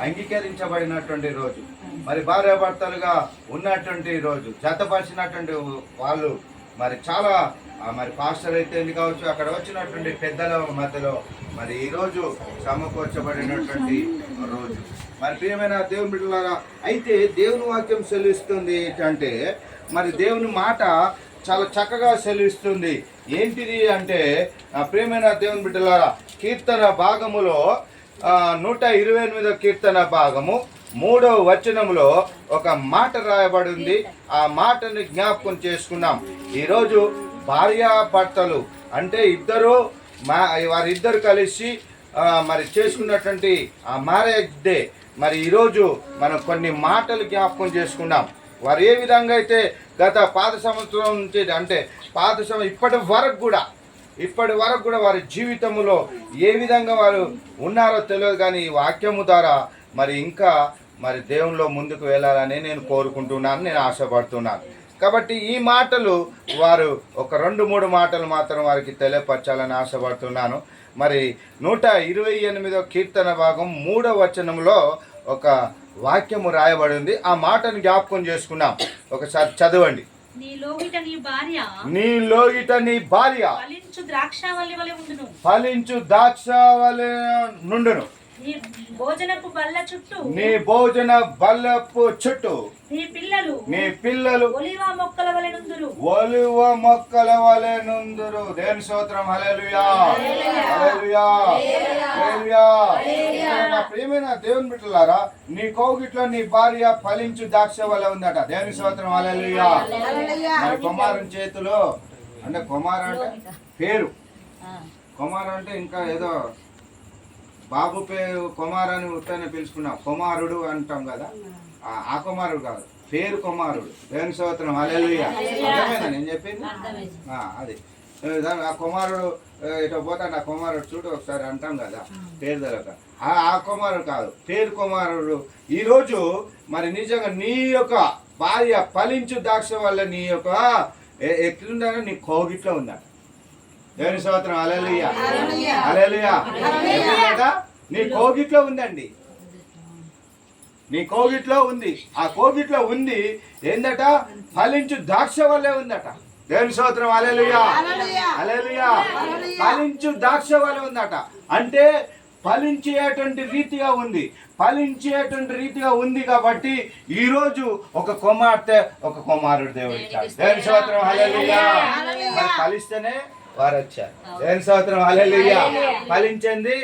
అంగీకరించబడినటువంటి రోజు, మరి భార్యాభర్తలుగా ఉన్నటువంటి రోజు, జతపరిచినటువంటి వాళ్ళు మరి చాలా మరి పాస్టర్ అయితే కావచ్చు, అక్కడ వచ్చినటువంటి పెద్దల మధ్యలో మరి ఈరోజు సమకూర్చబడినటువంటి రోజు. మరి ప్రియమైన దేవుని బిడ్డలారా, అయితే దేవుని వాక్యం సెలవిస్తుంది ఏంటంటే, మరి దేవుని మాట చాలా చక్కగా సెలవిస్తుంది. ఏంటిది అంటే, ప్రియమైన దేవుని బిడ్డలారా, కీర్తన భాగములో 128వ కీర్తన భాగము 3వ వచనములో ఒక మాట రాయబడి ఉంది. ఆ మాటని జ్ఞాపకం చేసుకున్నాం. ఈరోజు భార్యాభర్తలు అంటే వారిద్దరు కలిసి మరి చేసుకున్నటువంటి ఆ మ్యారేజ్ డే. మరి ఈరోజు మనం కొన్ని మాటలు జ్ఞాపకం చేసుకున్నాం. వారు ఏ విధంగా అయితే గత పాత సంవత్సరం నుంచి అంటే ఇప్పటి వరకు కూడా వారి జీవితంలో ఏ విధంగా వారు ఉన్నారో తెలియదు. కానీ ఈ వాక్యము ద్వారా మరి ఇంకా మరి దేవునిలో ముందుకు వెళ్ళాలని నేను కోరుకుంటున్నాను, నేను ఆశపడుతున్నాను. కాబట్టి ఈ మాటలు వారు ఒక 2-3 మాటలు మాత్రం వారికి తెలియపరచాలని ఆశపడుతున్నాను. మరి 128వ కీర్తన భాగం 3వ వచనంలో ఒక వాక్యము రాయబడి ఉంది. ఆ మాటను జ్ఞాపకం చేసుకున్నాం. ఒకసారి చదవండి. నీ లోగిట నీ భార్య ఫలించు ద్రాక్షావల్లి నుండును. నీ భోజనపు బల్లపు చుట్టూ నీ పిల్లలు ఒలివ మొక్కల వలె నుందురు. దేవుని స్తోత్రం. హల్లెలూయా, హల్లెలూయా, హల్లెలూయా. నా ప్రియమైన దేవుని బిడ్డలారా, నీ కౌగిట్లో నీ భార్య ఫలించు ద్రాక్ష వలె ఉందట. దేవుని స్తోత్రం. హల్లెలూయా. మరి కుమారుని చేతిలో అంటే కుమారు అంటే పేరు, కుమారు అంటే ఇంకా ఏదో బాబు పేరు కుమార్ అని ఉత్తనే పిలుచుకున్నాం, కుమారుడు అంటాం కదా. ఆ కుమారుడు కాదు, పేరు కుమారుడు. దేవుని స్తోత్రం. హల్లెలూయా. అర్థమైందా నేను చెప్పింది? అది ఆ కుమారుడు ఇటు పోతాడు, ఆ కుమారుడు చూడు ఒకసారి అంటాం కదా పేరు తెలక. ఆ కుమారుడు కాదు, పేరు కుమారుడు. ఈరోజు మరి నిజంగా నీ యొక్క భార్య ఫలించు ద్రాక్ష వల్ల నీ యొక్క ఎట్లుందని నీ కోగిట్లో ఉందట. దేవుని స్తోత్రం. హల్లెలూయా, హల్లెలూయా. నీ కోగిట్లో ఉందండి, నీ కోగిట్లో ఉంది. ఆ కోగిట్లో ఉంది ఏందట? ఫలించు ద్రాక్ష వల్లే ఉందట. దేవుని స్తోత్రం. హల్లెలూయా, హల్లెలూయా. ఫలించు ద్రాక్ష వల్లే ఉందట. అంటే ఫలించేటువంటి రీతిగా ఉంది కాబట్టి ఈరోజు ఒక కుమార్తె ఒక కుమారుడు దేవుడు ఇచ్చాడు. దేవుని స్తోత్రం. హల్లెలూయా. మరి ఫలిస్తేనే వారు వచ్చారు. దేవుని స్తోత్రం. హల్లెలూయా. ఫలించింది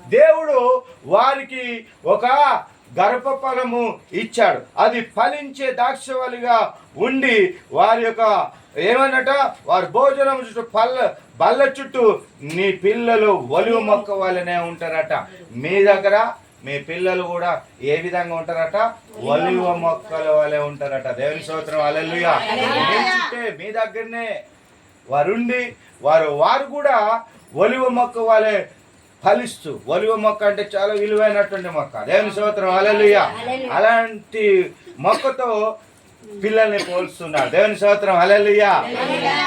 దేవుడు వారికి ఒక గర్భఫలము ఇచ్చాడు. అది ఫలించే ద్రాక్షవల్లిగా ఉండి వారి యొక్క ఏమన్నట, వారి భోజనం చుట్టూ బల్ల చుట్టూ నీ పిల్లలు ఒలివ మొక్క వలనే ఉంటారట. మీ దగ్గర మీ పిల్లలు కూడా ఏ విధంగా ఉంటారట? ఒలివ మొక్కల వలె ఉంటారట. దేవుని స్తోత్రం. హల్లెలూయా. మీ దగ్గరనే వారుండి వారు కూడా ఒలివ మొక్క వలె ఫలిస్తూ, ఒలివ మొక్క అంటే చాలా విలువైనటువంటి మొక్క. దేవుని స్తోత్రం. హల్లెలూయా. అలాంటి మొక్కతో పిల్లల్ని పోల్స్తున్నారు. దేవుని స్తోత్రం. హల్లెలూయా,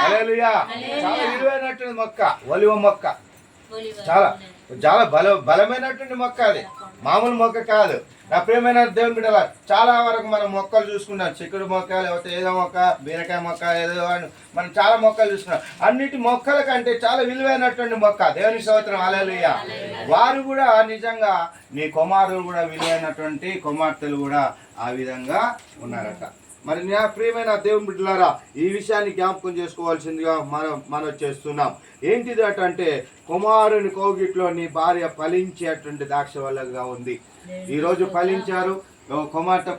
హల్లెలూయా. చాలా విలువైనటువంటి మొక్క ఒలివ మొక్క. చాలా చాలా బలమైనటువంటి మొక్క. అది మామూలు మొక్క కాదు. నా ప్రియమైన దేవుని బిడ్డల, చాలా వరకు మనం మొక్కలు చూసుకున్నాం. చిక్కుడు మొక్క, లేకపోతే ఏదో మొక్క, బీరకాయ మొక్క, ఏదో మనం చాలా మొక్కలు చూసుకున్నాం. అన్నిటి మొక్కల కంటే చాలా విలువైనటువంటి మొక్క. దేవుని స్తోత్రం. హల్లెలూయా. వారు కూడా నిజంగా నీ కుమారులు కూడా విలువైనటువంటి కుమార్తెలు కూడా ఆ విధంగా ఉన్నారట. మరి నా ప్రియమైన దేవుని బిడ్డలారా, ఈ విషయాన్ని జ్ఞాపకం చేసుకోవాల్సిందిగా మనం చేస్తున్నాం. ఏంటిది అంటే, కుమారుని కోగిట్లో నీ భార్య ఫలించేటువంటి ద్రాక్ష వల్లగా ఉంది. ఈరోజు ఫలించారు,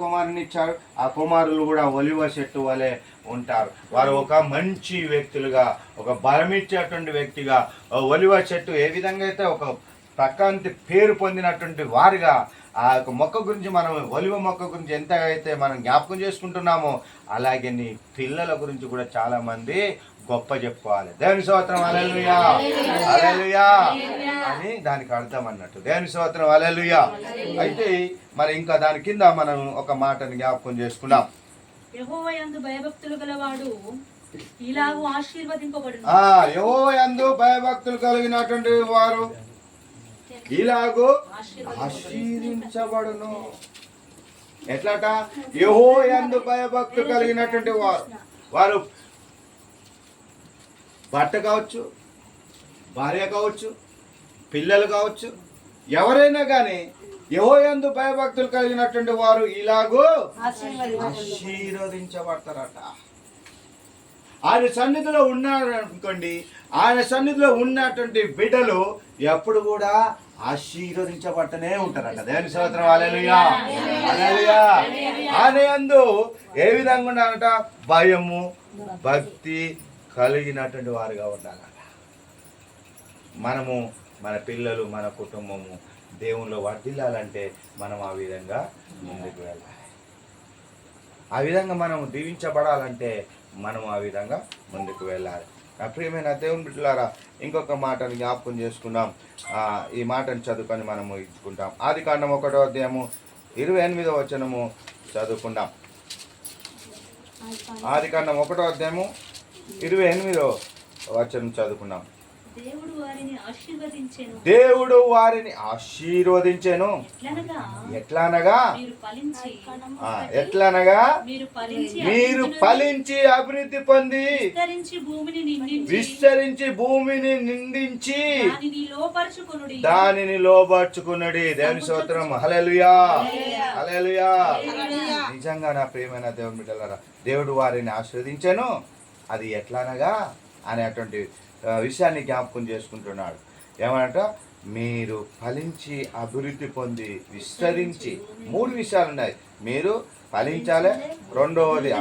కుమారుని ఇచ్చారు. ఆ కుమారులు కూడా ఒలివ చెట్టు వలె ఉంటారు. వారు ఒక మంచి వ్యక్తులుగా, ఒక బలమిచ్చేటువంటి వ్యక్తిగా, ఒలివ చెట్టు ఏ విధంగా అయితే ఒక ప్రకాంతి పేరు పొందినటువంటి వారుగా ఆ యొక్క మొక్క గురించి మనం ఒలివ మొక్క గురించి ఎంత అయితే మనం జ్ఞాపకం చేసుకుంటున్నామో, అలాగే నీ పిల్లల గురించి కూడా చాలా మంది గొప్ప చెప్పుకోవాలి. దేవుని స్తోత్రం. హల్లెలూయా, హల్లెలూయా అని దానికి అర్థం అన్నట్టు. దేవుని స్తోత్రం. హల్లెలూయా. అయితే మరి ఇంకా దాని కింద మనం ఒక మాటని జ్ఞాపకం చేసుకున్నాం. యెహోవా యందు భయభక్తులు గలవాడు ఇలాగూ ఆశీర్వదింపబడును. యెహోవా యందు భయభక్తులు కలిగినటువంటి వారు ఇలాగూ ఆశీర్వించబడును. ఎట్లాట? యెహోవాయందు భయభక్తులు కలిగినటువంటి వారు భర్త కావచ్చు, భార్య కావచ్చు, పిల్లలు కావచ్చు, ఎవరైనా కానీ యెహోవాయందు భయభక్తులు కలిగినటువంటి వారు ఇలాగూ ఆశీర్వదించబడతారట. ఆయన సన్నిధిలో ఉన్నాడు అనుకోండి, ఆయన సన్నిధిలో ఉన్నటువంటి బిడ్డలు ఎప్పుడు కూడా ఆశీర్వదించబడుతూనే ఉంటారట. దేవుని స్తోత్రం. హల్లెలూయా, హల్లెలూయా. ఆయన యందు ఏ విధంగా ఉండాలట? భయము, భక్తి కలిగినటువంటి వారుగా ఉండాలట. మనము, మన పిల్లలు, మన కుటుంబము దేవునిలో వర్ధిల్లాలంటే మనం ఆ విధంగా ముందుకు వెళ్ళాలి. ఆ విధంగా మనం దీవించబడాలంటే మనం ఆ విధంగా ముందుకు వెళ్ళాలి. నా ప్రియమైన దేవుని బిడ్డలారా, ఇంకొక మాటను జ్ఞాపకం చేసుకుందాం. ఈ మాటను చదువుకొని మనము ఇచ్చుకుంటాం. ఆదికాండం 1వ అధ్యాయము 28వ వచనము చదువుకుందాం. ఆదికాండం 1వ అధ్యాయము 28వ వచనం చదువుకుందాం. దేవుడు వారిని ఆశీర్వదించెను. ఎట్లనగా మీరు ఫలించి అభివృద్ధి పొంది విస్తరించి భూమిని నిండించి దానిని లోబర్చుకునుడి. దేవుని స్తోత్రం. హల్లెలూయా, హల్లెలూయా. నిజంగా నా ప్రియమైన దేవుని బిడ్డలారా, దేవుడు వారిని ఆశీర్వదించెను. అది ఎట్లనగా అనేటువంటి విషయాన్ని జ్ఞాపకం చేసుకుంటున్నాడు. ఏమంట? మీరు ఫలించి అభివృద్ధి పొంది విస్తరించి. 3 విషయాలు ఉన్నాయి. మీరు ఫలించాలి, రెండవది